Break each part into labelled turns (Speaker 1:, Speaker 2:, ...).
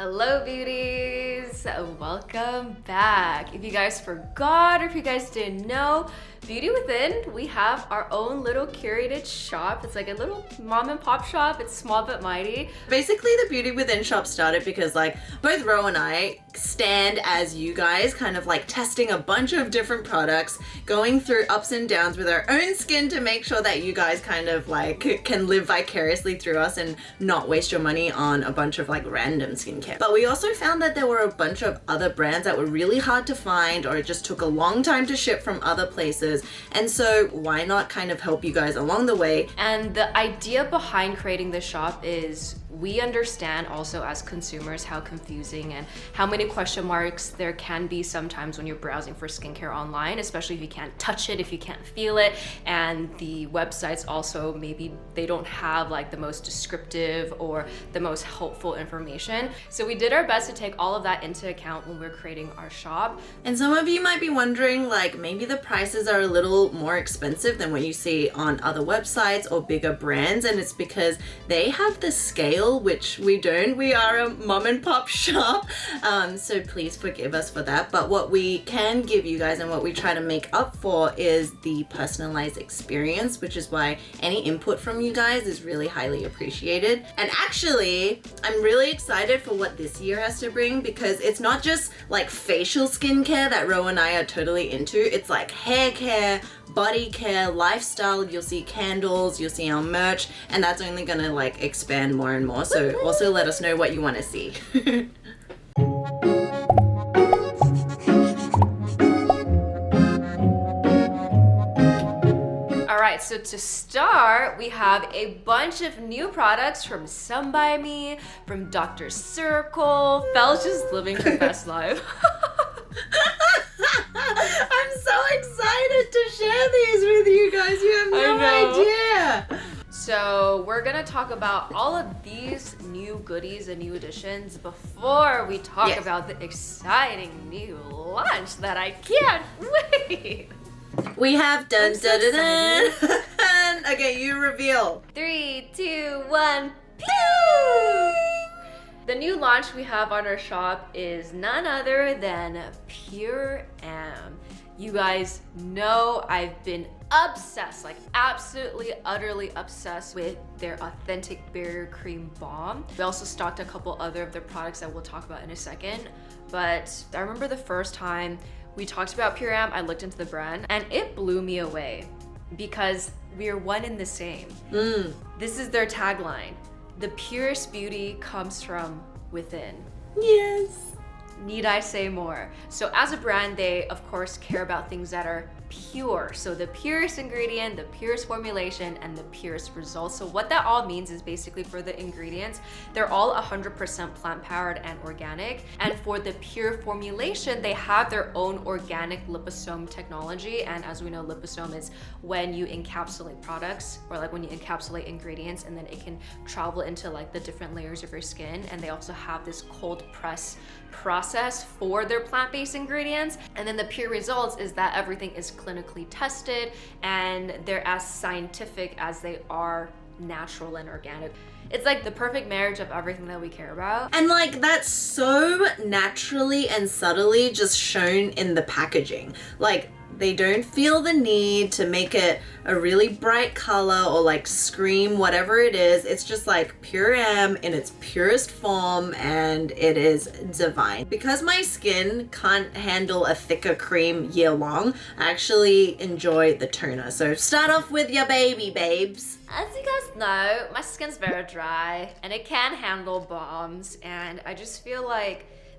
Speaker 1: Hello beauties, welcome back. If you guys forgot or if you guys didn't know, Beauty Within, we have our own little curated shop. It's like a little mom and pop shop. It's small but mighty.
Speaker 2: Basically, the Beauty Within shop started because both Ro and I stand as you guys, kind of testing a bunch of different products, going through ups and downs with our own skin to make sure that you guys kind of can live vicariously through us and not waste your money on a bunch of random skincare. But we also found that there were a bunch of other brands that were really hard to find, or it just took a long time to ship from other places. And so why not kind of help you guys along the way?
Speaker 1: And the idea behind creating this shop is we understand also as consumers how confusing and how many question marks there can be sometimes when you're browsing for skincare online, especially if you can't touch it, if you can't feel it. And the websites also, maybe they don't have the most descriptive or the most helpful information. So we did our best to take all of that into account when we're creating our shop.
Speaker 2: And some of you might be wondering, maybe the prices are a little more expensive than what you see on other websites or bigger brands, and it's because they have the scale, which we don't. We are a mom and pop shop, so please forgive us for that. But what we can give you guys and what we try to make up for is the personalized experience, which is why any input from you guys is really highly appreciated. And actually, I'm really excited for what this year has to bring, because it's not just facial skincare that Ro and I are totally into. It's hair care, body care, lifestyle. You'll see candles, you'll see our merch, and that's only gonna expand more and more. So also let us know what you want to see.
Speaker 1: Alright, so to start, we have a bunch of new products from Some By Me, from Dr Ceuracle. Fel's just living her best life.
Speaker 2: I'm so excited to share these with you guys. You have no idea.
Speaker 1: So we're gonna talk about all of these new goodies and new additions before we talk about the exciting new launch that I can't wait.
Speaker 2: We have done. Okay, you reveal.
Speaker 1: 3, 2, 1, pew! The new launch we have on our shop is none other than Pure Am. You guys know I've been obsessed, absolutely, utterly obsessed with their authentic barrier cream balm. We also stocked a couple other of their products that we'll talk about in a second. But I remember the first time we talked about Pure Am, I looked into the brand and it blew me away because we are one and the same. This is their tagline. The purest beauty comes from within.
Speaker 2: Yes.
Speaker 1: Need I say more? So as a brand, they of course care about things that are pure. So the purest ingredient, the purest formulation, and the purest results. So what that all means is basically for the ingredients, they're all 100% plant-powered and organic. And for the pure formulation, they have their own organic liposome technology. And as we know, liposome is when you encapsulate products, or when you encapsulate ingredients, and then it can travel into the different layers of your skin. And they also have this cold press process for their plant-based ingredients. And then the pure results is that everything is clinically tested and they're as scientific as they are natural and organic. It's the perfect marriage of everything that we care about.
Speaker 2: And that's so naturally and subtly just shown in the packaging. They don't feel the need to make it a really bright color or scream whatever it is. It's just Pure Am in its purest form, and it is divine. Because my skin can't handle a thicker cream year long, I actually enjoy the toner. So start off with your baby, babes.
Speaker 1: As you guys know, my skin's very dry and it can handle balms, and I just feel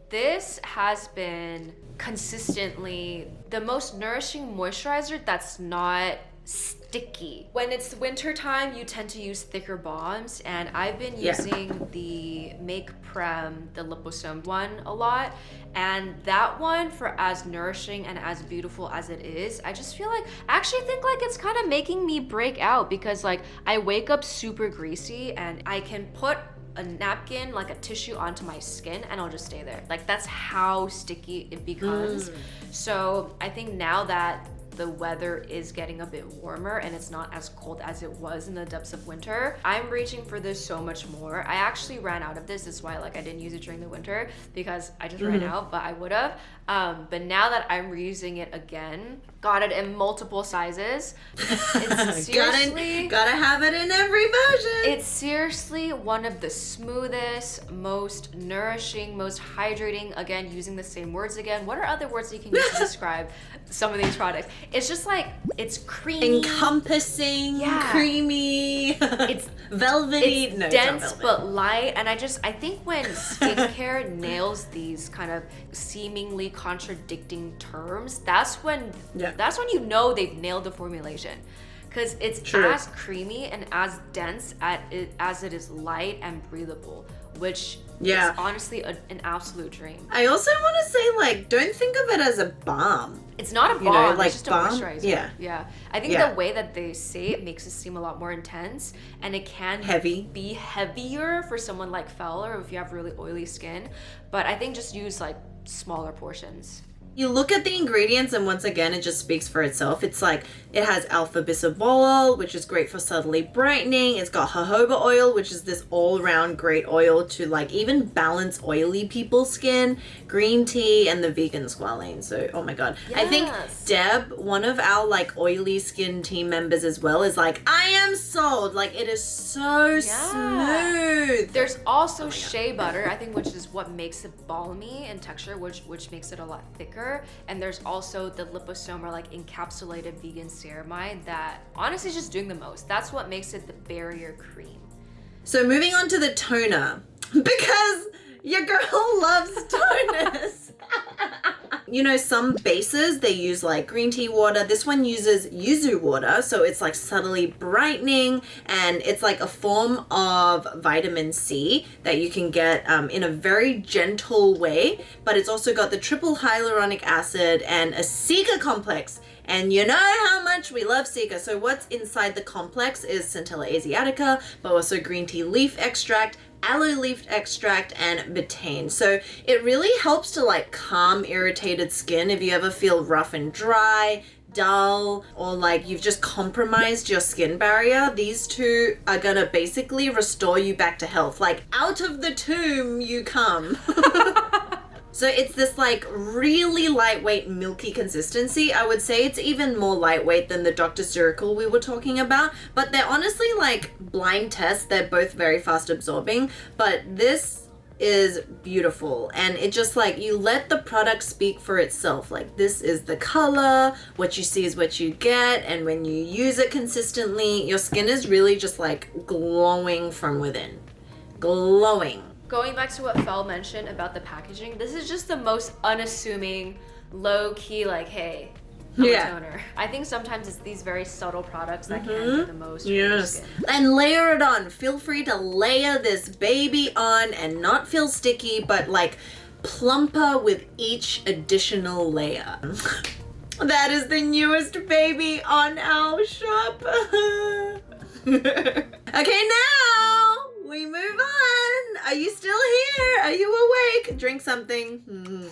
Speaker 1: this has been consistently the most nourishing moisturizer that's not sticky. When it's winter time, you tend to use thicker balms, and I've been using the Make Prem, the liposome one, a lot. And that one, for as nourishing and as beautiful as it is, I just feel I actually think it's kind of making me break out, because I wake up super greasy and I can put a napkin, a tissue, onto my skin and I'll just stay there. That's how sticky it becomes. So I think now that the weather is getting a bit warmer and it's not as cold as it was in the depths of winter, I'm reaching for this so much more. I actually ran out of this. That's why like I didn't use it during the winter because I just ran out, but I would have. But now that I'm reusing it again, got it in multiple sizes. It's seriously
Speaker 2: gotta have it in every version.
Speaker 1: It's seriously one of the smoothest, most nourishing, most hydrating. Again, using the same words again. What are other words you can use to describe some of these products? It's just like it's creamy,
Speaker 2: encompassing, creamy. It's velvety.
Speaker 1: It's dense but light. And I think when skincare nails these kind of seemingly contradicting terms, that's when you know they've nailed the formulation, because it's as creamy and as dense as it is light and breathable, which is honestly an absolute dream.
Speaker 2: I also want to say, like, don't think of it as a balm.
Speaker 1: It's not a balm, like, it's just
Speaker 2: balm?
Speaker 1: A moisturizer. Yeah. I think the way that they say it makes it seem a lot more intense, and it can be heavier for someone like Fel, or if you have really oily skin. But I think just use like smaller portions.
Speaker 2: You look at the ingredients and once again it just speaks for itself. It's like it has alpha bisabolol, which is great for subtly brightening. It's got jojoba oil, which is this all-round great oil to like even balance oily people's skin. Green tea and the vegan squalane. So oh my god.
Speaker 1: Yes.
Speaker 2: I think Deb, one of our like oily skin team members as well, is like, I am sold. Like it is so smooth.
Speaker 1: There's also shea butter, I think, which is what makes it balmy in texture, which makes it a lot thicker. And there's also the liposome, or like encapsulated vegan ceramide, that honestly is just doing the most. That's what makes it the barrier cream.
Speaker 2: So moving on to the toner, because your girl loves toners. You know, some bases, they use like green tea water. This one uses yuzu water, so it's like subtly brightening, and it's like a form of vitamin C that you can get in a very gentle way, but it's also got the triple hyaluronic acid and a Cica complex. And you know how much we love Cica. So what's inside the complex is Centella asiatica, but also green tea leaf extract, aloe leaf extract, and betaine. So it really helps to like calm irritated skin if you ever feel rough and dry, dull, or like you've just compromised your skin barrier. These two are gonna basically restore you back to health. Like out of the tomb you come. So it's this like really lightweight, milky consistency. I would say it's even more lightweight than the Dr Ceuracle we were talking about, but they're honestly like blind tests. They're both very fast absorbing, but this is beautiful, and it just like, you let the product speak for itself. Like this is the color, what you see is what you get, and when you use it consistently, your skin is really just like glowing from within. Glowing.
Speaker 1: Going back to what Fel mentioned about the packaging, this is just the most unassuming, low-key, like, hey, I'm a toner. I think sometimes it's these very subtle products that can do the most for your skin.
Speaker 2: And layer it on. Feel free to layer this baby on and not feel sticky, but like plumper with each additional layer. That is the newest baby on our shop. Okay, now we move on. Are you still here? Are you awake? Drink something.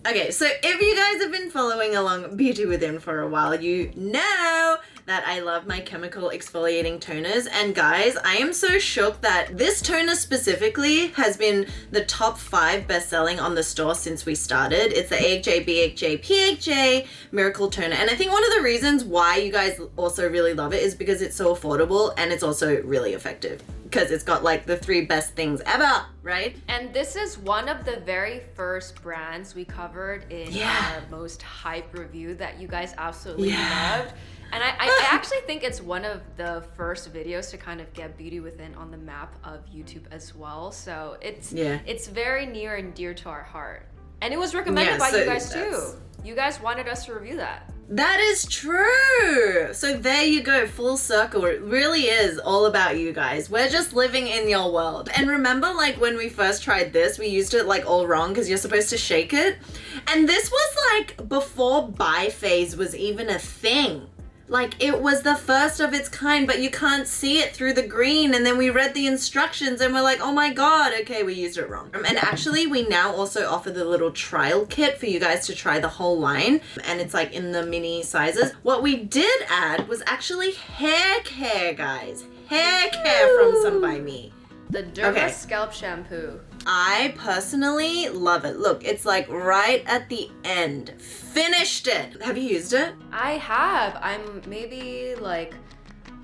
Speaker 2: Okay, so if you guys have been following along Beauty Within for a while, you know that I love my chemical exfoliating toners. And guys, I am so shocked that this toner specifically has been the top 5 best-selling on the store since we started. It's the AHA, BHA, PHA Miracle Toner. And I think one of the reasons why you guys also really love it is because it's so affordable and it's also really effective. Because it's got like the 3 best things ever, right?
Speaker 1: And this is one of the very first brands we covered in our most hype review that you guys absolutely loved. And I actually think it's one of the first videos to kind of get Beauty Within on the map of YouTube as well. So it's very near and dear to our heart. And it was recommended by you guys too. You guys wanted us to review that.
Speaker 2: That is true. So there you go, full circle. It really is all about you guys. We're just living in your world. And remember, like when we first tried this, we used it like all wrong because you're supposed to shake it. And this was like before biphase was even a thing. Like, it was the first of its kind, but you can't see it through the green. And then we read the instructions and we're like, oh my God, okay, we used it wrong. And actually, we now also offer the little trial kit for you guys to try the whole line. And it's like in the mini sizes. What we did add was actually hair care, guys. Hair care from Some By Me.
Speaker 1: The Derma Scalp Shampoo.
Speaker 2: I personally love it. Look, it's like right at the end. Finished it. Have you used it?
Speaker 1: I have. I'm maybe like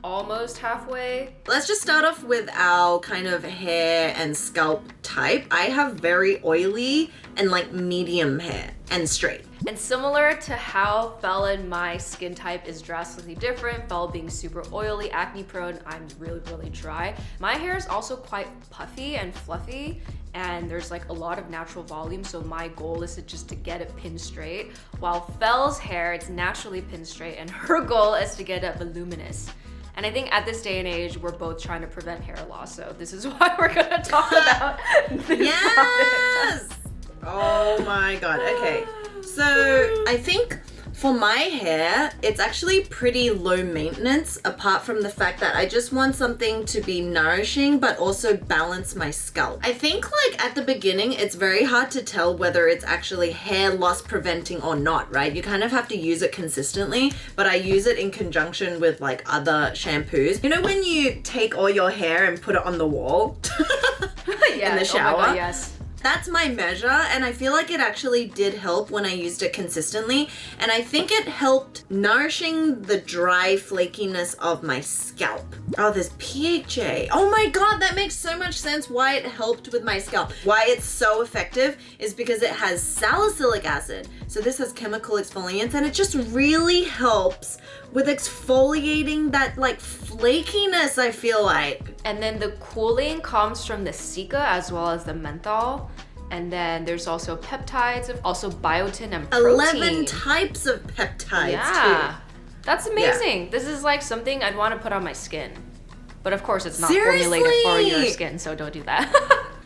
Speaker 1: almost halfway.
Speaker 2: Let's just start off with our kind of hair and scalp type. I have very oily and like medium hair and straight.
Speaker 1: And similar to how Fel and my skin type is drastically different, Fel being super oily, acne prone, I'm really, really dry. My hair is also quite puffy and fluffy, and there's like a lot of natural volume, so my goal is to get it pin straight. While Fel's hair, it's naturally pin straight, and her goal is to get it voluminous. And I think at this day and age, we're both trying to prevent hair loss, so this is why we're gonna talk about this topic.
Speaker 2: Oh my God, okay. So I think for my hair, it's actually pretty low maintenance, apart from the fact that I just want something to be nourishing but also balance my scalp. I think like at the beginning, it's very hard to tell whether it's actually hair loss preventing or not, right? You kind of have to use it consistently, but I use it in conjunction with like other shampoos. You know when you take all your hair and put it on the wall in the shower?
Speaker 1: Oh my God, yes.
Speaker 2: That's my measure, and I feel like it actually did help when I used it consistently, and I think it helped nourishing the dry flakiness of my scalp. Oh, there's PHA. Oh my God, that makes so much sense why it helped with my scalp. Why it's so effective is because it has salicylic acid. So this has chemical exfoliants, and it just really helps with exfoliating that like flakiness, I feel like.
Speaker 1: And then the cooling comes from the cica as well as the menthol. And then there's also peptides, also biotin and protein.
Speaker 2: 11 types of peptides too.
Speaker 1: That's amazing. Yeah. This is like something I'd want to put on my skin. But of course it's not
Speaker 2: Seriously?
Speaker 1: formulated for your skin, so don't do that.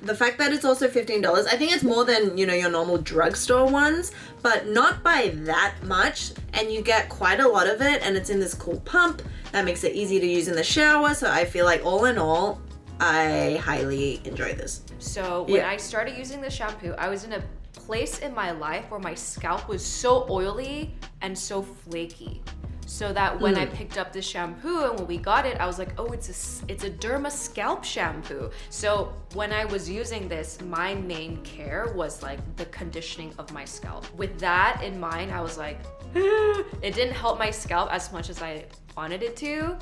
Speaker 2: The fact that it's also $15, I think it's more than, you know, your normal drugstore ones, but not by that much. And you get quite a lot of it, and it's in this cool pump that makes it easy to use in the shower. So I feel like all in all, I highly enjoy this.
Speaker 1: So when I started using the shampoo, I was in a place in my life where my scalp was so oily and so flaky. So that when I picked up this shampoo and when we got it, I was like, oh, it's a Derma Scalp shampoo. So when I was using this, my main care was like the conditioning of my scalp. With that in mind, I was like, it didn't help my scalp as much as I wanted it to.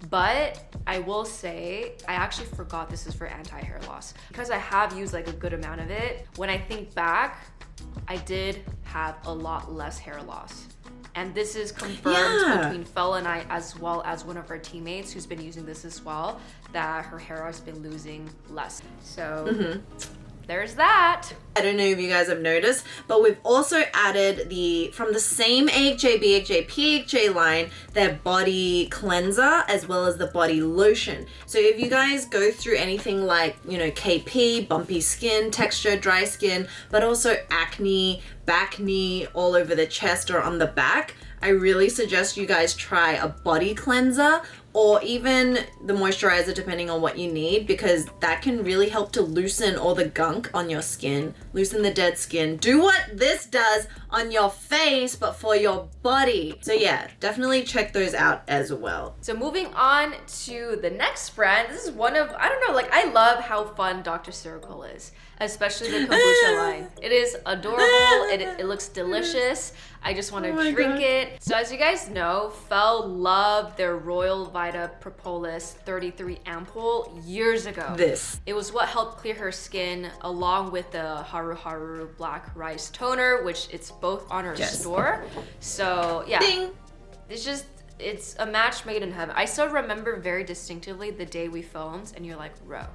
Speaker 1: But I will say, I actually forgot this is for anti-hair loss. Because I have used like a good amount of it, when I think back, I did have a lot less hair loss. And this is confirmed between Fel and I, as well as one of our teammates who's been using this as well, that her hair has been losing less. So there's that.
Speaker 2: I don't know if you guys have noticed, but we've also added from the same AHA, BHA, PHA line, their body cleanser as well as the body lotion. So if you guys go through anything like, you know, KP, bumpy skin, texture, dry skin, but also acne, back knee, all over the chest or on the back, I really suggest you guys try a body cleanser or even the moisturizer depending on what you need, because that can really help to loosen all the gunk on your skin, loosen the dead skin. Do what this does on your face, but for your body. So yeah, definitely check those out as well.
Speaker 1: So moving on to the next brand, this is one of, I don't know, like I love how fun Dr Ceuracle is, especially the Kombucha line. It is adorable, it looks delicious. I just want to drink it. So as you guys know, Fel loved their Royal Vita Propolis 33 ampoule years ago.
Speaker 2: This.
Speaker 1: It was what helped clear her skin, along with the Haru Haru Black Rice Toner, which it's both on her store. So yeah,
Speaker 2: Ding.
Speaker 1: It's a match made in heaven. I still remember very distinctively the day we filmed, and you're like, Ro,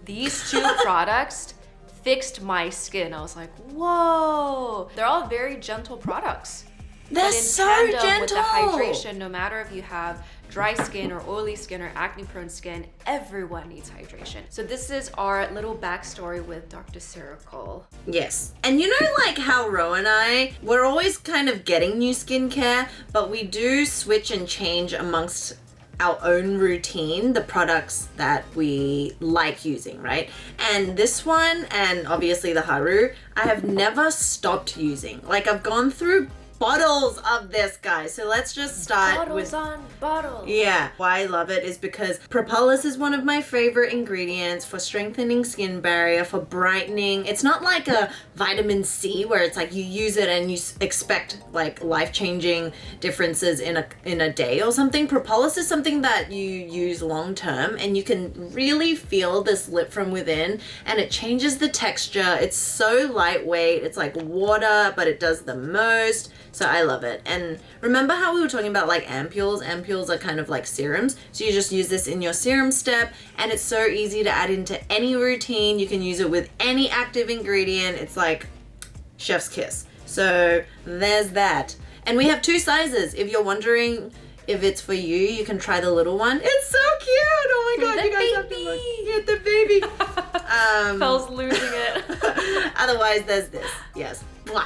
Speaker 1: these two products fixed my skin. I was like, whoa. They're all very gentle products.
Speaker 2: They're so gentle.
Speaker 1: With the hydration, no matter if you have dry skin or oily skin or acne prone skin, everyone needs hydration. So this is our little backstory with Dr. Ceuracle.
Speaker 2: Yes. And you know, like how Ro and I, we're always kind of getting new skincare, but we do switch and change amongst our own routine, the products that we like using, right? And this one, and obviously the Haru, I have never stopped using. Like, I've gone through bottles of this, guys. So let's just start
Speaker 1: Bottles on bottles.
Speaker 2: Yeah, why I love it is because propolis is one of my favorite ingredients for strengthening skin barrier, for brightening. It's not like a vitamin C where it's like you use it and you expect like life-changing differences in a day or something. Propolis is something that you use long term and you can really feel this lip from within, and it changes the texture. It's so lightweight. It's like water, but it does the most. So I love it. And remember how we were talking about like ampoules? Ampoules are kind of like serums. So you just use this in your serum step, and it's so easy to add into any routine. You can use it with any active ingredient. It's like chef's kiss. So there's that. And we have 2 sizes. If you're wondering if it's for you, you can try the little one. It's so cute. Oh my god,
Speaker 1: The
Speaker 2: you guys have to look. Yeah, the baby.
Speaker 1: Fel's losing it.
Speaker 2: Otherwise, there's this. Yes. Mwah.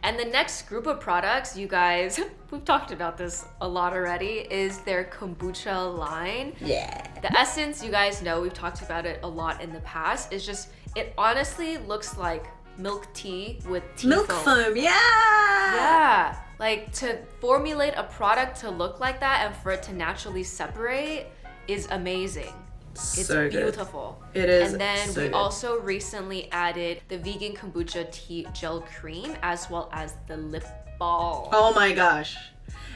Speaker 1: And the next group of products, you guys, we've talked about this a lot already, is their Kombucha line.
Speaker 2: Yeah.
Speaker 1: The essence, you guys know, we've talked about it a lot in the past, is just, it honestly looks like milk tea with tea
Speaker 2: Milk foam, yeah!
Speaker 1: Yeah, like to formulate a product to look like that and for it to naturally separate is amazing. It's
Speaker 2: So good.
Speaker 1: beautiful.
Speaker 2: It is.
Speaker 1: And then
Speaker 2: so
Speaker 1: we
Speaker 2: good.
Speaker 1: also recently added the vegan kombucha tea gel cream as well as the lip balm.
Speaker 2: Oh my gosh.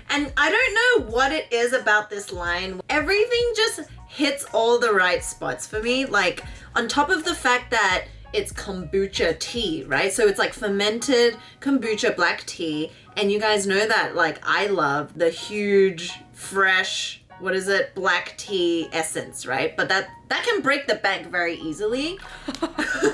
Speaker 2: And I don't know what it is about this line. Everything just hits all the right spots for me. Like, on top of the fact that it's kombucha tea, right? So it's like fermented kombucha black tea. And you guys know that, like, I love the huge, fresh, what is it, black tea essence, right? But that can break the bank very easily.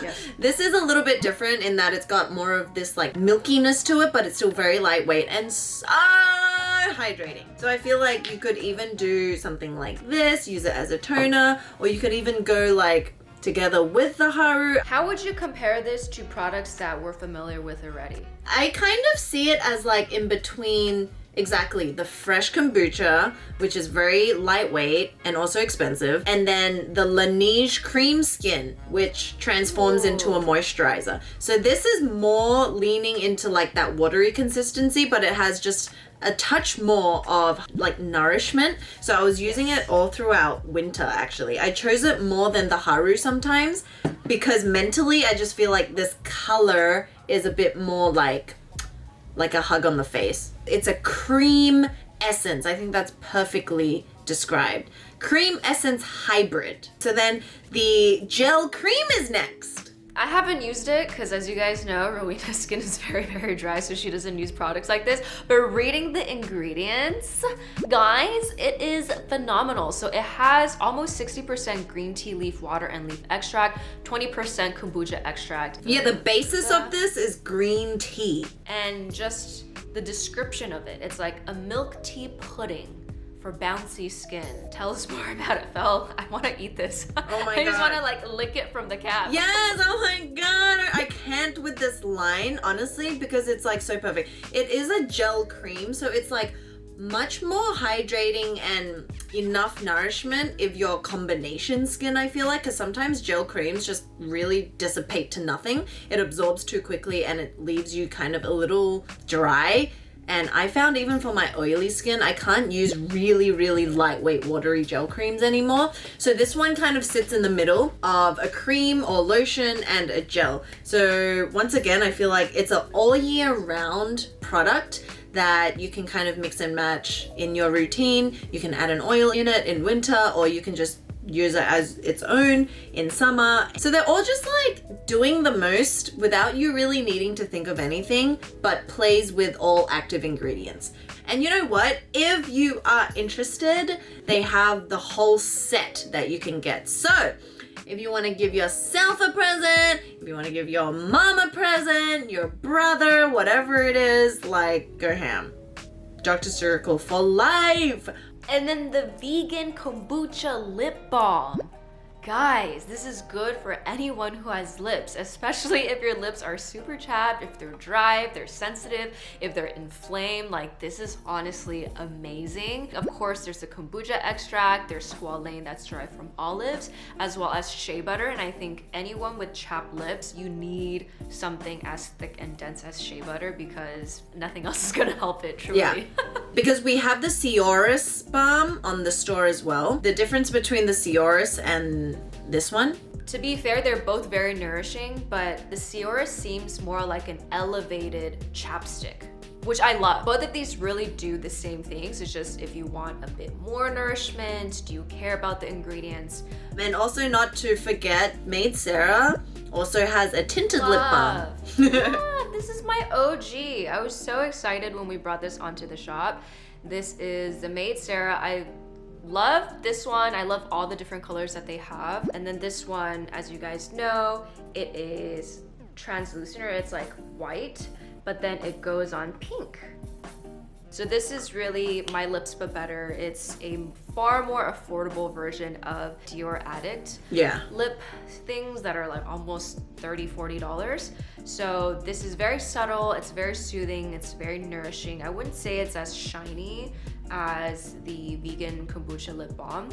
Speaker 1: Yes.
Speaker 2: This is a little bit different in that it's got more of this like milkiness to it, but it's still very lightweight and so hydrating. So I feel like you could even do something like this, use it as a toner, or you could even go like together with the Haru.
Speaker 1: How would you compare this to products that we're familiar with already?
Speaker 2: I kind of see it as like in between exactly the fresh kombucha, which is very lightweight and also expensive, and then the Laneige cream skin, which transforms into a moisturizer. So this is more leaning into like that watery consistency, but it has just a touch more of like nourishment. So I was using it all throughout winter actually. I chose it more than the Haru sometimes because mentally I just feel like this color is a bit more like a hug on the face. It's a cream essence. I think that's perfectly described. Cream essence hybrid. So then the gel cream is next.
Speaker 1: I haven't used it because, as you guys know, Rowena's skin is very, very dry, so she doesn't use products like this. But reading the ingredients, guys, it is phenomenal. So it has almost 60% green tea leaf water and leaf extract, 20% kombucha extract.
Speaker 2: Yeah, the basis of this is green tea.
Speaker 1: And just the description of it, it's like a milk tea pudding for bouncy skin. Tell us more about it, Fel. I want to eat this.
Speaker 2: Oh my
Speaker 1: I just
Speaker 2: God.
Speaker 1: want to like lick it from the cap.
Speaker 2: Yes, oh my god. I can't with this line, honestly, because it's like so perfect. It is a gel cream, so it's like much more hydrating and enough nourishment if you're combination skin, I feel like, because sometimes gel creams just really dissipate to nothing. It absorbs too quickly and it leaves you kind of a little dry. And I found even for my oily skin, I can't use really, really lightweight watery gel creams anymore. So this one kind of sits in the middle of a cream or lotion and a gel. So once again, I feel like it's an all year round product that you can kind of mix and match in your routine. You can add an oil in it in winter, or you can just use it as its own in summer. So they're all just like doing the most without you really needing to think of anything, but plays with all active ingredients. And you know what? If you are interested, they have the whole set that you can get. So if you want to give yourself a present, if you want to give your mom a present, your brother, whatever it is, like, go ham. Dr. Ceuracle for life.
Speaker 1: And then the vegan kombucha lip balm. Guys, this is good for anyone who has lips, especially if your lips are super chapped, if they're dry, if they're sensitive, if they're inflamed. Like, this is honestly amazing. Of course, there's the kombucha extract, there's squalane that's derived from olives, as well as shea butter. And I think anyone with chapped lips, you need something as thick and dense as shea butter because nothing else is gonna help it, truly.
Speaker 2: Yeah, because we have the Ceuracle balm on the store as well. The difference between the Ceuracle and this one?
Speaker 1: To be fair, they're both very nourishing, but the Ceuracle seems more like an elevated chapstick, which I love. Both of these really do the same things. It's just if you want a bit more nourishment, do you care about the ingredients?
Speaker 2: And also not to forget, Maid Sarah also has a tinted lip balm.
Speaker 1: Yeah, this is my OG. I was so excited when we brought this onto the shop. This is the Maid Sarah. I love this one. I love all the different colors that they have. And then this one, as you guys know, it is translucent, or it's like white, but then it goes on pink. So this is really My Lips But Better. It's a far more affordable version of Dior Addict lip things that are like almost $30, $40. So this is very subtle, it's very soothing, it's very nourishing. I wouldn't say it's as shiny as the vegan kombucha lip balm,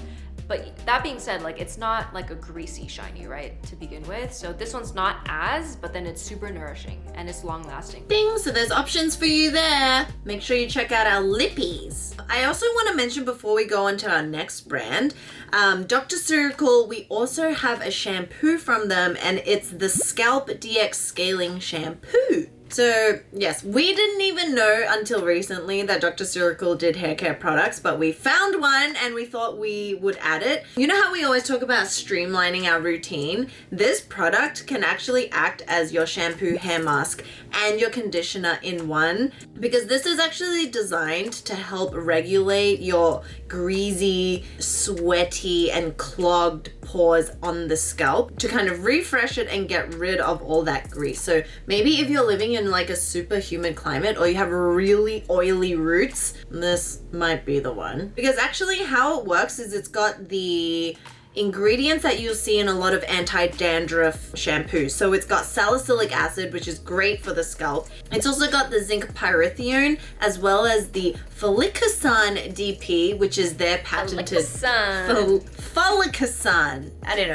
Speaker 1: but that being said, like, it's not like a greasy shiny, right, to begin with. So this one's not as, but then it's super nourishing and it's long lasting.
Speaker 2: Ding, so there's options for you there. Make sure you check out our lippies. I also want to mention before we go on to our next brand, Dr Ceuracle, we also have a shampoo from them, and it's the Scalp DX Scaling Shampoo. So yes, we didn't even know until recently that Dr Ceuracle did hair care products, but we found one and we thought we would add it. You know how we always talk about streamlining our routine? This product can actually act as your shampoo, hair mask, and your conditioner in one, because this is actually designed to help regulate your greasy, sweaty, and clogged pores on the scalp to kind of refresh it and get rid of all that grease. So maybe if you're living in like a super humid climate, or you have really oily roots, this might be the one. Because actually how it works is it's got the ingredients that you'll see in a lot of anti-dandruff shampoos. So it's got salicylic acid, which is great for the scalp. It's also got the zinc pyrithione, as well as the folicosan DP, which is their patented folicosan. I don't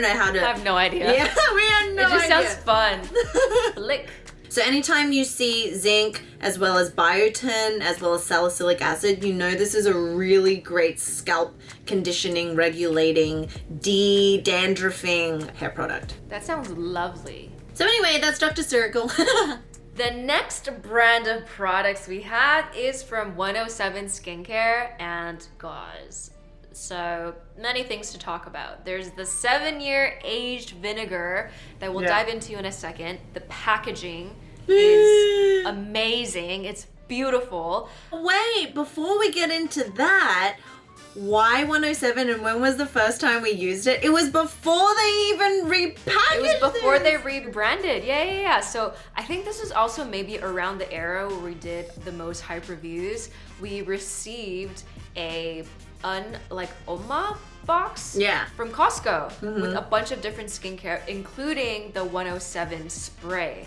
Speaker 2: know how to.
Speaker 1: I have no idea.
Speaker 2: Yeah, we have no idea.
Speaker 1: It just sounds fun. Flick.
Speaker 2: So anytime you see zinc, as well as biotin, as well as salicylic acid, you know this is a really great scalp conditioning, regulating, de-dandruffing hair product.
Speaker 1: That sounds lovely.
Speaker 2: So anyway, that's Dr Ceuracle.
Speaker 1: The next brand of products we have is from 107 Skincare, and guys, so many things to talk about. There's the 7-year aged vinegar that we'll dive into in a second. The packaging is amazing. It's beautiful.
Speaker 2: Wait, before we get into that, why 107, and when was the first time we used it? It was before they even repackaged
Speaker 1: it. Was before they rebranded. Yeah. So I think this is also maybe around the era where we did the most hype reviews. We received a Oma box from Costco with a bunch of different skincare, including the 107 spray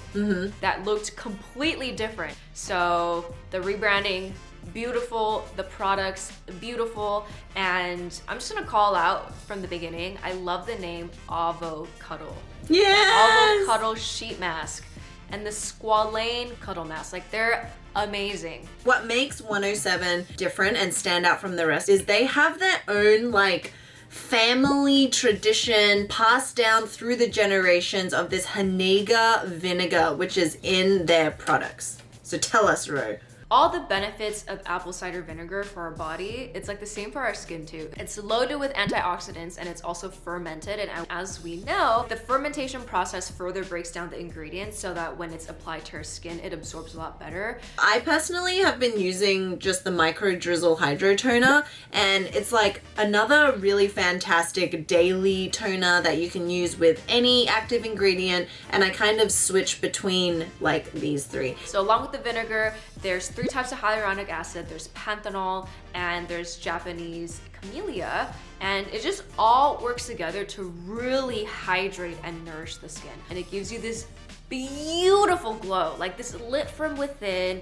Speaker 1: that looked completely different. So the rebranding, beautiful, the products, beautiful, and I'm just gonna call out from the beginning, I love the name Avo Cuddle.
Speaker 2: Yes!
Speaker 1: Avo Cuddle sheet mask and the squalane cuddle mask, like, they're amazing.
Speaker 2: What makes 107 different and stand out from the rest is they have their own like family tradition passed down through the generations of this Hanega vinegar, which is in their products. So tell us, Ro.
Speaker 1: All the benefits of apple cider vinegar for our body, it's like the same for our skin too. It's loaded with antioxidants and it's also fermented. And as we know, the fermentation process further breaks down the ingredients so that when it's applied to our skin, it absorbs a lot better.
Speaker 2: I personally have been using just the micro drizzle hydro toner, and it's like another really fantastic daily toner that you can use with any active ingredient. And I kind of switch between like these three.
Speaker 1: So along with the vinegar, there's 3 three types of hyaluronic acid. There's panthenol and there's Japanese camellia, and it just all works together to really hydrate and nourish the skin. And it gives you this beautiful glow, like this lit from within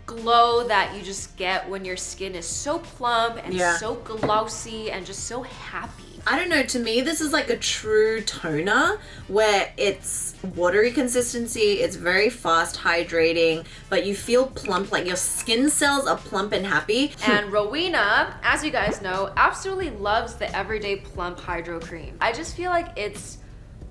Speaker 1: glow that you just get when your skin is so plump and so glossy and just so happy.
Speaker 2: I don't know, to me this is like a true toner where it's watery consistency, it's very fast hydrating, but you feel plump, like your skin cells are plump and happy.
Speaker 1: And Rowena, as you guys know, absolutely loves the Everyday Plump Hydro Cream. I just feel like it's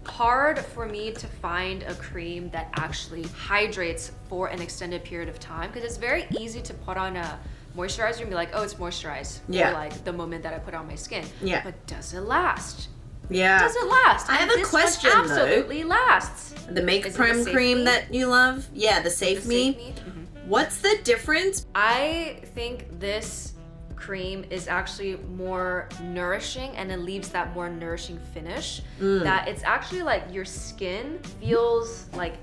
Speaker 1: hard for me to find a cream that actually hydrates for an extended period of time, because it's very easy to put on a moisturizer and be like, oh, it's moisturized for like the moment that I put it on my skin. Yeah. But does it last?
Speaker 2: Yeah.
Speaker 1: Does it last?
Speaker 2: I have a question
Speaker 1: though. Absolutely lasts.
Speaker 2: The Make Prime cream that you love? Yeah, the Save Me. What's the difference?
Speaker 1: I think this cream is actually more nourishing, and it leaves that more nourishing finish. That it's actually like your skin feels like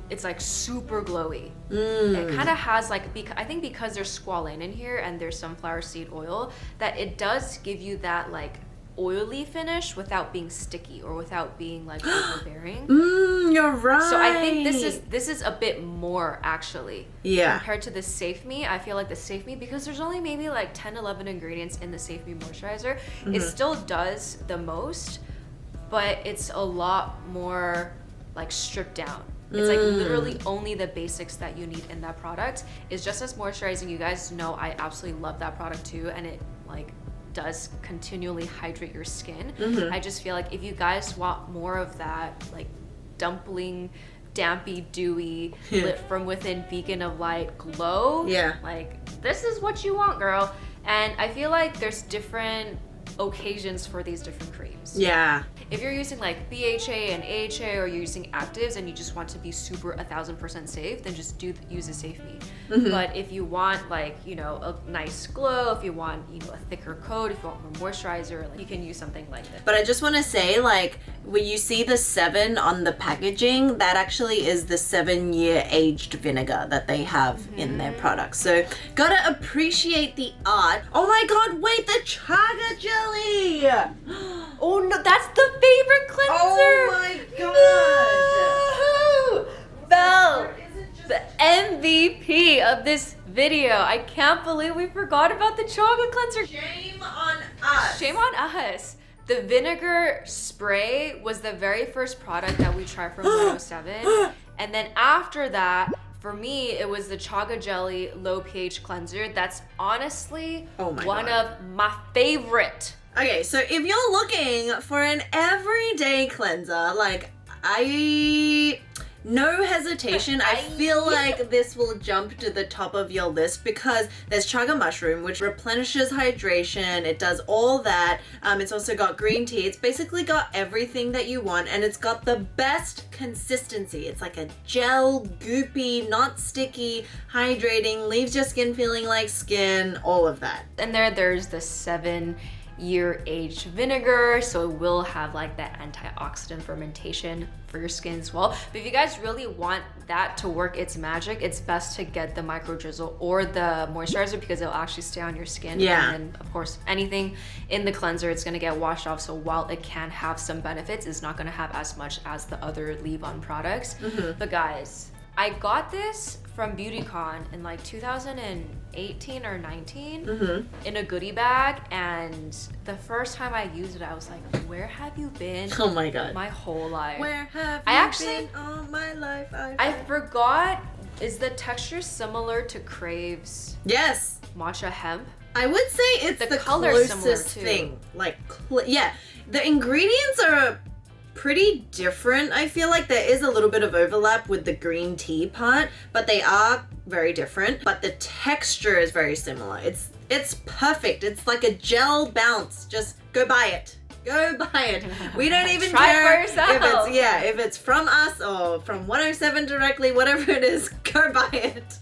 Speaker 1: it's like super glowy. It kind of has like, I think because there's squalane in here and there's sunflower seed oil, that it does give you that like oily finish without being sticky or without being like overbearing.
Speaker 2: You're right.
Speaker 1: So I think this is a bit more actually.
Speaker 2: Yeah.
Speaker 1: Compared to the Save Me, I feel like the Save Me, because there's only maybe like 10-11 ingredients in the Save Me moisturizer, it still does the most, but it's a lot more like stripped down. It's like literally only the basics that you need in that product. It's just as moisturizing. You guys know I absolutely love that product too, and it like does continually hydrate your skin. I just feel like if you guys want more of that like dumpling, dampy, dewy, lit from within, beacon of light glow, like this is what you want, girl. And I feel like there's different occasions for these different creams.
Speaker 2: Yeah.
Speaker 1: If you're using like BHA and AHA, or you're using actives and you just want to be super 1000% safe, then just use a Save Me. But if you want like, you know, a nice glow, if you want, you know, a thicker coat, if you want more moisturizer, like you can use something like this.
Speaker 2: But I just want to say, like, when you see the 7 on the packaging, that actually is the 7-year aged vinegar that they have in their products. So gotta appreciate the art. Oh my god, wait, the chaga jelly!
Speaker 1: Oh no, that's the favorite cleanser!
Speaker 2: Oh my god!
Speaker 1: No! Fel, the MVP of this video. I can't believe we forgot about the chocolate cleanser.
Speaker 2: Shame on us.
Speaker 1: Shame on us. The vinegar spray was the very first product that we tried from 107. And then after that, for me, it was the Chaga Jelly low pH cleanser. That's honestly one of my favorite.
Speaker 2: Okay, so if you're looking for an everyday cleanser, like no hesitation, I feel like this will jump to the top of your list, because there's chaga mushroom, which replenishes hydration. It does all that. It's also got green tea. It's basically got everything that you want, and it's got the best consistency. It's like a gel, goopy, not sticky, hydrating, leaves your skin feeling like skin, all of that.
Speaker 1: And there's the 7-year aged vinegar, so it will have like that antioxidant fermentation for your skin as well. But if you guys really want that to work its magic, it's best to get the micro drizzle or the moisturizer, because it'll actually stay on your skin.
Speaker 2: Yeah.
Speaker 1: And then of course anything in the cleanser, it's gonna get washed off. So while it can have some benefits, it's not gonna have as much as the other leave-on products. But guys, I got this from BeautyCon in like 2018 or 19 in a goodie bag, and the first time I used it, I was like, where have you been?
Speaker 2: Oh my god.
Speaker 1: My whole life.
Speaker 2: Where have you been all my life?
Speaker 1: I forgot, is the texture similar to Crave's matcha hemp?
Speaker 2: I would say it's the closest thing. Like, yeah, the ingredients are pretty different. I feel like there is a little bit of overlap with the green tea part, but they are very different. But the texture is very similar. It's perfect. It's like a gel bounce. Just go buy it. Go buy it. We don't even care if it's from us or from 107 directly, whatever it is, go buy it.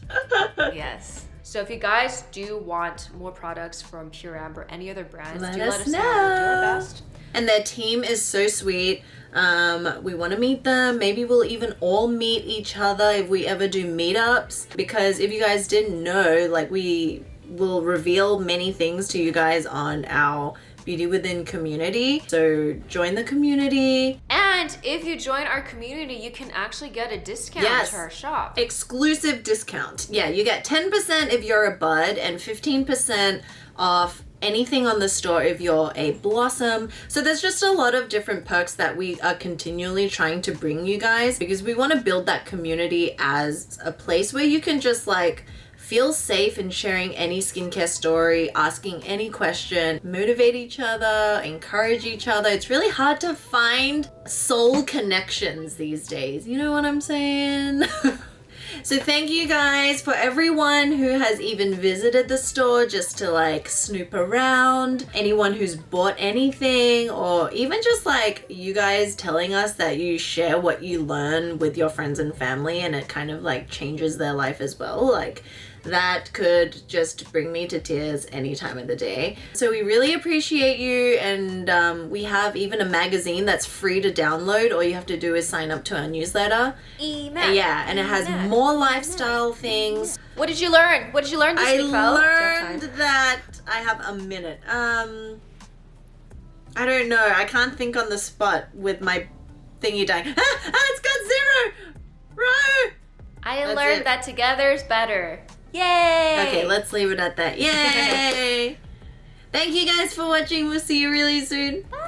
Speaker 1: Yes. So if you guys do want more products from Pure Amber or any other brands, do let us know. We'll do our best.
Speaker 2: and their team is so sweet. We want to meet them. Maybe we'll even all meet each other if we ever do meetups, because if you guys didn't know, like, we will reveal many things to you guys on our Beauty Within community. So join the community.
Speaker 1: And if you join our community, you can actually get a discount to our shop.
Speaker 2: Exclusive discount. Yeah, you get 10% if you're a bud and 15% off anything on the store if you're a blossom. So there's just a lot of different perks that we are continually trying to bring you guys, because we want to build that community as a place where you can just like feel safe in sharing any skincare story, asking any question, motivate each other, encourage each other. It's really hard to find soul connections these days. You know what I'm saying? So thank you guys for everyone who has even visited the store just to like snoop around, anyone who's bought anything, or even just like you guys telling us that you share what you learn with your friends and family and it kind of like changes their life as well. Like, that could just bring me to tears any time of the day. So we really appreciate you, and we have even a magazine that's free to download. All you have to do is sign up to our newsletter. Yeah, and it has more lifestyle things.
Speaker 1: What did you learn? What did you learn this week, Fel?
Speaker 2: I learned that I have a minute. I don't know. I can't think on the spot with my thingy dying. It's got 0! Ro!
Speaker 1: I learned that together is better. Yay!
Speaker 2: Okay, let's leave it at that. Yay! Thank you guys for watching. We'll see you really soon. Bye!